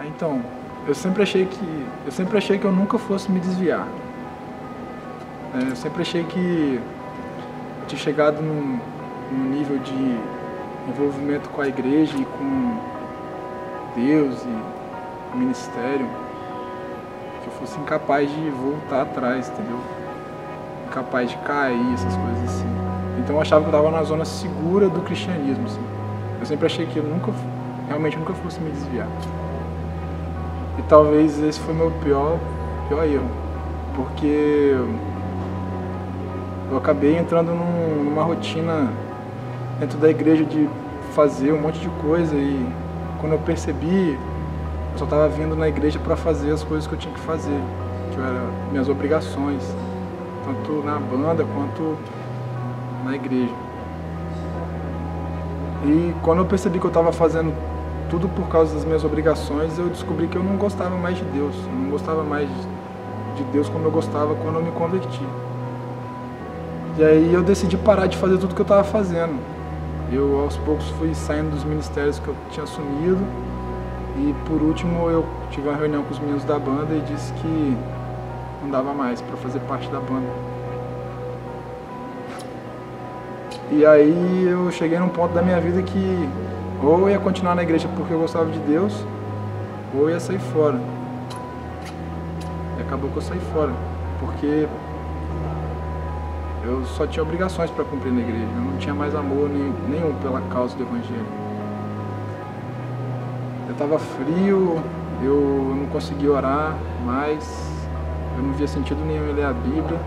Então, eu sempre achei que eu nunca fosse me desviar. Eu sempre achei que eu tinha chegado num nível de envolvimento com a igreja e com Deus e ministério, que eu fosse incapaz de voltar atrás, entendeu? Incapaz de cair, essas coisas assim. Então eu achava que eu estava na zona segura do cristianismo, assim. Eu sempre achei que eu realmente nunca fosse me desviar. E talvez esse foi o meu pior erro, porque eu acabei entrando numa rotina dentro da igreja de fazer um monte de coisa, e quando eu percebi, eu só estava vindo na igreja para fazer as coisas que eu tinha que fazer, que eram minhas obrigações, tanto na banda quanto na igreja. E quando eu percebi que eu estava fazendo tudo por causa das minhas obrigações, eu descobri que eu não gostava mais de Deus, eu não gostava mais de Deus como eu gostava quando eu me converti. E aí eu decidi parar de fazer tudo que eu estava fazendo. Eu aos poucos fui saindo dos ministérios que eu tinha assumido, e por último eu tive uma reunião com os meninos da banda e disse que não dava mais para fazer parte da banda. E aí eu cheguei num ponto da minha vida que ou eu ia continuar na igreja porque eu gostava de Deus, ou eu ia sair fora. E acabou que eu saí fora, porque eu só tinha obrigações para cumprir na igreja, eu não tinha mais amor nenhum pela causa do evangelho. Eu estava frio, eu não conseguia orar mais, eu não via sentido nenhum em ler a Bíblia.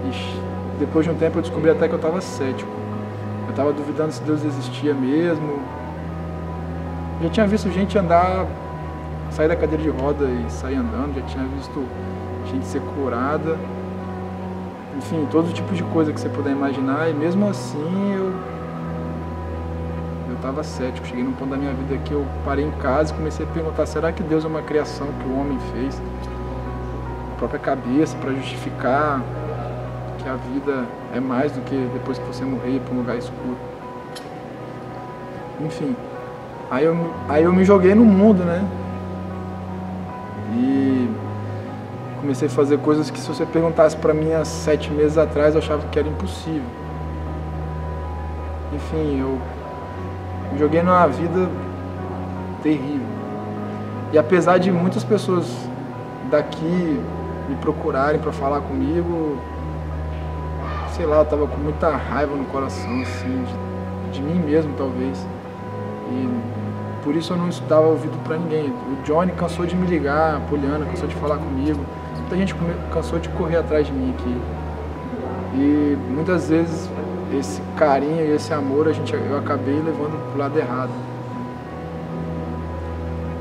E depois de um tempo eu descobri até que eu estava cético. Eu estava duvidando se Deus existia mesmo. Já tinha visto gente sair da cadeira de roda e sair andando, já tinha visto gente ser curada. Enfim, todo tipo de coisa que você puder imaginar, e mesmo assim eu estava cético. Cheguei num ponto da minha vida que eu parei em casa e comecei a perguntar: será que Deus é uma criação que o homem fez? A própria cabeça, para justificar que a vida é mais do que depois que você morrer ir para um lugar escuro. Enfim, aí eu me joguei no mundo, né? E comecei a fazer coisas que, se você perguntasse para mim há 7 meses atrás, eu achava que era impossível. Enfim, eu me joguei numa vida terrível. E apesar de muitas pessoas daqui me procurarem para falar comigo, sei lá, eu tava com muita raiva no coração, assim, de mim mesmo, talvez. E por isso eu não dava ouvido para ninguém. O Johnny cansou de me ligar, a Poliana cansou de falar comigo. Muita gente cansou de correr atrás de mim aqui. E muitas vezes esse carinho e esse amor eu acabei levando pro lado errado.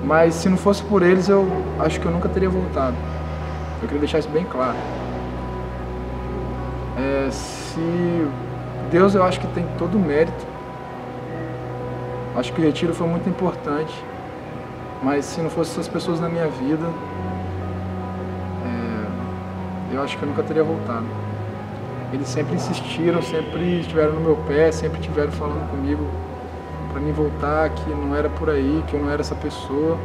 Mas se não fosse por eles, eu acho que eu nunca teria voltado. Eu queria deixar isso bem claro. Se Deus, eu acho que tem todo o mérito. Acho que o retiro foi muito importante. Mas se não fossem essas pessoas na minha vida, eu acho que eu nunca teria voltado. Eles sempre insistiram, sempre estiveram no meu pé, sempre estiveram falando comigo para mim voltar, que não era por aí, que eu não era essa pessoa.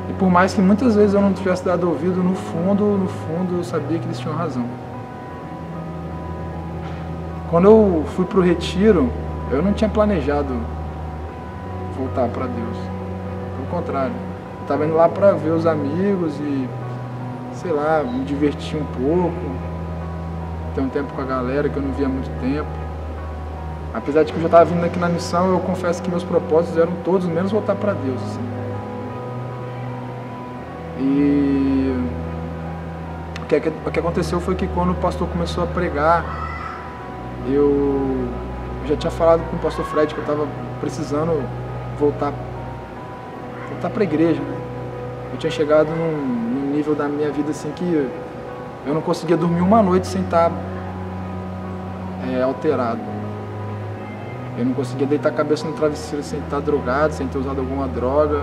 E por mais que muitas vezes eu não tivesse dado ouvido, no fundo eu sabia que eles tinham razão. Quando eu fui pro retiro, eu não tinha planejado voltar para Deus. Pelo contrário, eu estava indo lá para ver os amigos e, sei lá, me divertir um pouco, ter um tempo com a galera que eu não via há muito tempo. Apesar de que eu já estava vindo aqui na missão, eu confesso que meus propósitos eram todos menos voltar para Deus, assim. E o que aconteceu foi que quando o pastor começou a pregar, eu já tinha falado com o pastor Fred que eu estava precisando voltar para a igreja, né? Eu tinha chegado num nível da minha vida assim que eu não conseguia dormir uma noite sem estar alterado. Eu não conseguia deitar a cabeça no travesseiro sem estar drogado, sem ter usado alguma droga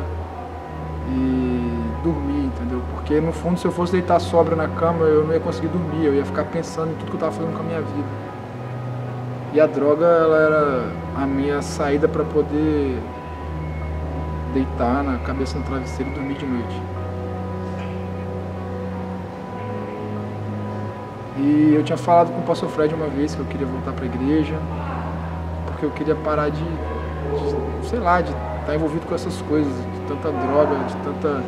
e dormir, entendeu? Porque no fundo, se eu fosse deitar sóbrio na cama, eu não ia conseguir dormir, eu ia ficar pensando em tudo que eu estava fazendo com a minha vida. E a droga, ela era a minha saída para poder deitar na cabeça no travesseiro e dormir de noite. E eu tinha falado com o pastor Fred uma vez que eu queria voltar para a igreja, porque eu queria parar de sei lá, de estar envolvido com essas coisas, de tanta droga, de tanta,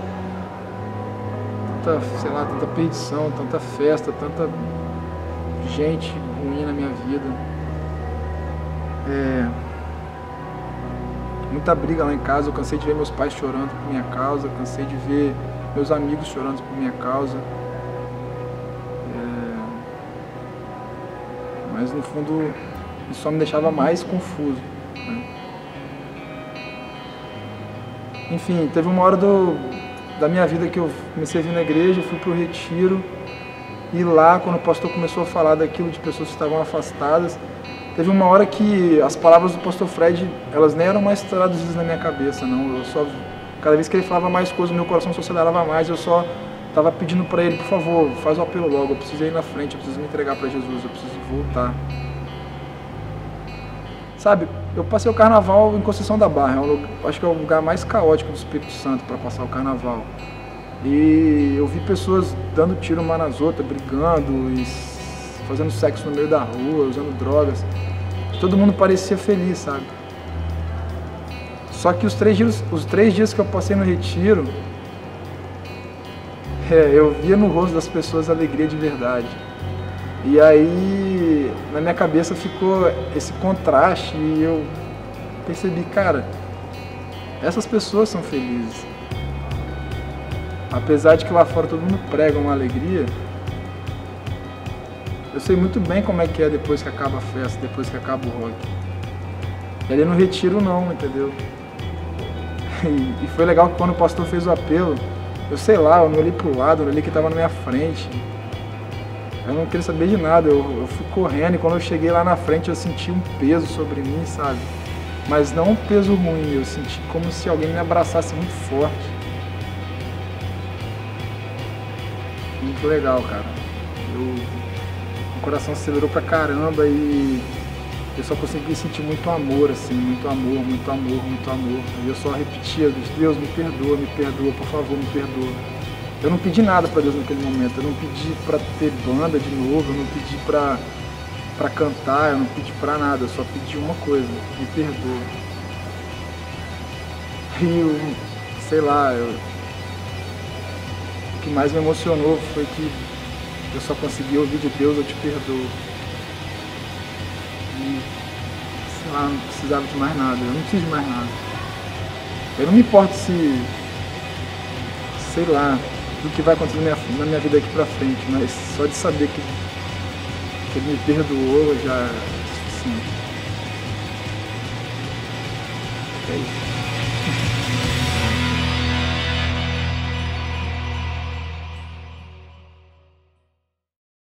sei lá, tanta perdição, tanta festa, tanta gente ruim na minha vida. Muita briga lá em casa, eu cansei de ver meus pais chorando por minha causa, cansei de ver meus amigos chorando por minha causa. Mas no fundo isso só me deixava mais confuso, né? Enfim, teve uma hora da minha vida que eu comecei a vir na igreja, fui para o retiro, e lá, quando o pastor começou a falar daquilo de pessoas que estavam afastadas, teve uma hora que as palavras do pastor Fred, elas nem eram mais traduzidas na minha cabeça, não. Eu só, cada vez que ele falava mais coisas, meu coração só acelerava mais, eu só estava pedindo para ele, por favor, faz o apelo logo, eu preciso ir na frente, eu preciso me entregar para Jesus, eu preciso voltar. Sabe, eu passei o carnaval em Conceição da Barra, acho que é o lugar mais caótico do Espírito Santo para passar o carnaval. E eu vi pessoas dando tiro uma nas outras, brigando, e fazendo sexo no meio da rua, usando drogas. Todo mundo parecia feliz, sabe? Só que os três dias que eu passei no retiro, eu via no rosto das pessoas alegria de verdade. E aí, na minha cabeça ficou esse contraste e eu percebi, cara, essas pessoas são felizes. Apesar de que lá fora todo mundo prega uma alegria, eu sei muito bem como é que é depois que acaba a festa, depois que acaba o rock. E ali no retiro não, entendeu? E foi legal que quando o pastor fez o apelo, eu sei lá, eu não olhei pro lado, eu olhei que estava na minha frente. Eu não queria saber de nada, eu fui correndo e quando eu cheguei lá na frente eu senti um peso sobre mim, sabe? Mas não um peso ruim, eu senti como se alguém me abraçasse muito forte. Muito legal, cara. O coração acelerou pra caramba e eu só consegui sentir muito amor, assim, muito amor, muito amor, muito amor. E eu só repetia, Deus, me perdoa, por favor, me perdoa. Eu não pedi nada pra Deus naquele momento, eu não pedi pra ter banda de novo, eu não pedi pra cantar, eu não pedi pra nada, eu só pedi uma coisa, me perdoa. E eu, sei lá, o que mais me emocionou foi que eu só consegui ouvir de Deus, eu te perdoo. E, sei lá, não precisava de mais nada, eu não preciso de mais nada. Eu não me importo se, sei lá, do que vai acontecer na minha vida aqui pra frente, mas só de saber que ele me perdoou já é suficiente. É isso.